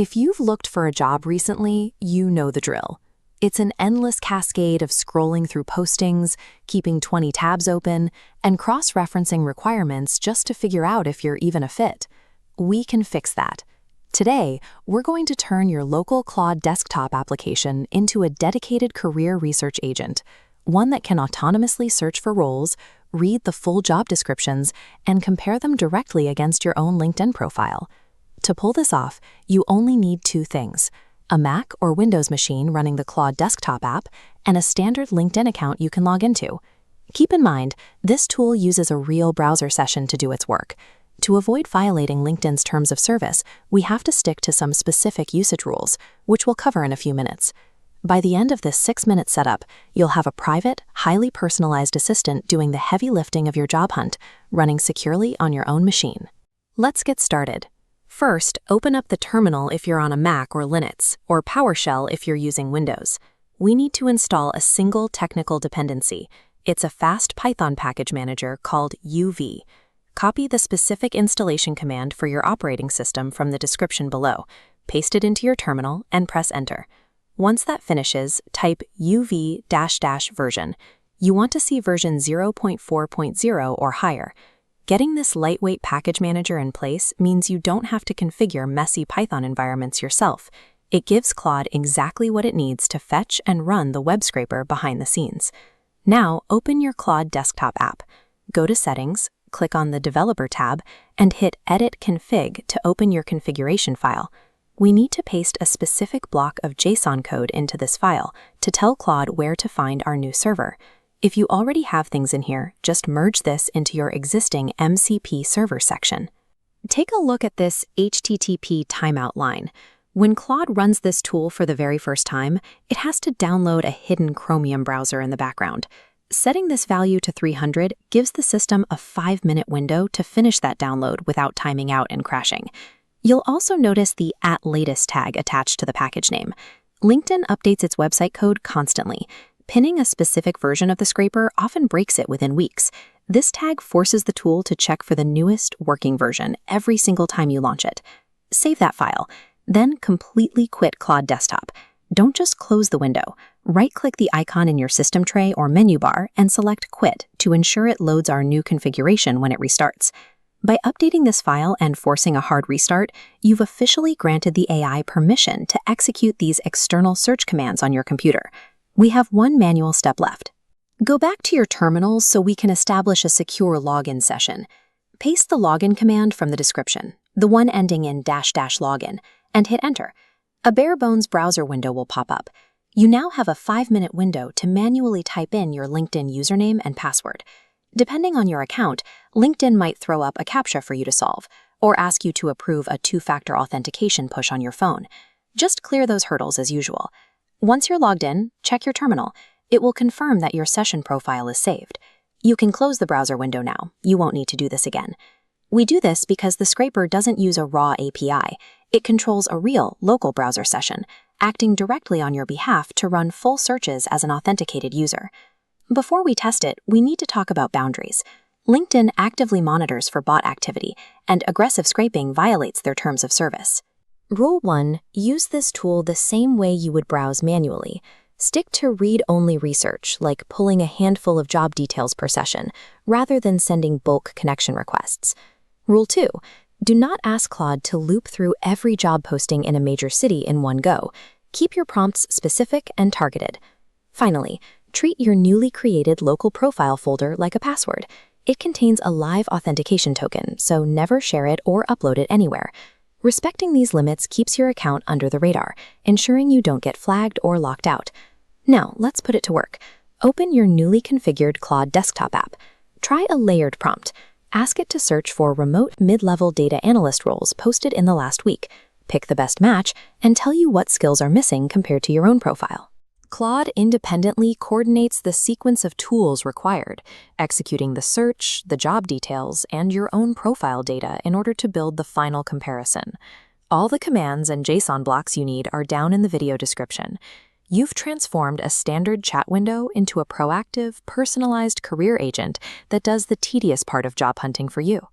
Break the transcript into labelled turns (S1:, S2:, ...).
S1: If you've looked for a job recently, you know the drill. It's an endless cascade of scrolling through postings, keeping 20 tabs open, and cross-referencing requirements just to figure out if you're even a fit. We can fix that. Today, we're going to turn your local Claude desktop application into a dedicated career research agent, one that can autonomously search for roles, read the full job descriptions, and compare them directly against your own LinkedIn profile. To pull this off, you only need two things: a Mac or Windows machine running the Claude desktop app, and a standard LinkedIn account you can log into. Keep in mind, this tool uses a real browser session to do its work. To avoid violating LinkedIn's terms of service, we have to stick to some specific usage rules, which we'll cover in a few minutes. By the end of this 6-minute setup, you'll have a private, highly personalized assistant doing the heavy lifting of your job hunt, running securely on your own machine. Let's get started. First, open up the terminal if you're on a Mac or Linux, or PowerShell if you're using Windows. We need to install a single technical dependency. It's a fast Python package manager called UV. Copy the specific installation command for your operating system from the description below, paste it into your terminal, and press Enter. Once that finishes, type UV-version. You want to see version 0.4.0 or higher. Getting this lightweight package manager in place means you don't have to configure messy Python environments yourself. It gives Claude exactly what it needs to fetch and run the web scraper behind the scenes. Now, open your Claude desktop app. Go to Settings, click on the Developer tab, and hit Edit Config to open your configuration file. We need to paste a specific block of JSON code into this file to tell Claude where to find our new server. If you already have things in here, just merge this into your existing MCP Server section. Take a look at this HTTP timeout line. When Claude runs this tool for the very first time, it has to download a hidden Chromium browser in the background. Setting this value to 300 gives the system a 5-minute window to finish that download without timing out and crashing. You'll also notice the @latest tag attached to the package name. LinkedIn updates its website code constantly. Pinning a specific version of the scraper often breaks it within weeks. This tag forces the tool to check for the newest working version every single time you launch it. Save that file, then completely quit Claude Desktop. Don't just close the window. Right-click the icon in your system tray or menu bar and select Quit to ensure it loads our new configuration when it restarts. By updating this file and forcing a hard restart, you've officially granted the AI permission to execute these external search commands on your computer. We have one manual step left. Go back to your terminal so we can establish a secure login session. Paste the login command from the description, the one ending in --login, and hit Enter. A bare-bones browser window will pop up. You now have a 5-minute window to manually type in your LinkedIn username and password. Depending on your account, LinkedIn might throw up a CAPTCHA for you to solve, or ask you to approve a 2-factor authentication push on your phone. Just clear those hurdles as usual. Once you're logged in, check your terminal. It will confirm that your session profile is saved. You can close the browser window now. You won't need to do this again. We do this because the scraper doesn't use a raw API. It controls a real, local browser session, acting directly on your behalf to run full searches as an authenticated user. Before we test it, we need to talk about boundaries. LinkedIn actively monitors for bot activity, and aggressive scraping violates their terms of service. Rule 1. Use this tool the same way you would browse manually. Stick to read-only research, like pulling a handful of job details per session, rather than sending bulk connection requests. Rule 2. Do not ask Claude to loop through every job posting in a major city in one go. Keep your prompts specific and targeted. Finally, treat your newly created local profile folder like a password. It contains a live authentication token, so never share it or upload it anywhere. Respecting these limits keeps your account under the radar, ensuring you don't get flagged or locked out. Now, let's put it to work. Open your newly configured Claude desktop app. Try a layered prompt. Ask it to search for remote mid-level data analyst roles posted in the last week. Pick the best match and tell you what skills are missing compared to your own profile. Claude independently coordinates the sequence of tools required, executing the search, the job details, and your own profile data in order to build the final comparison. All the commands and JSON blocks you need are down in the video description. You've transformed a standard chat window into a proactive, personalized career agent that does the tedious part of job hunting for you.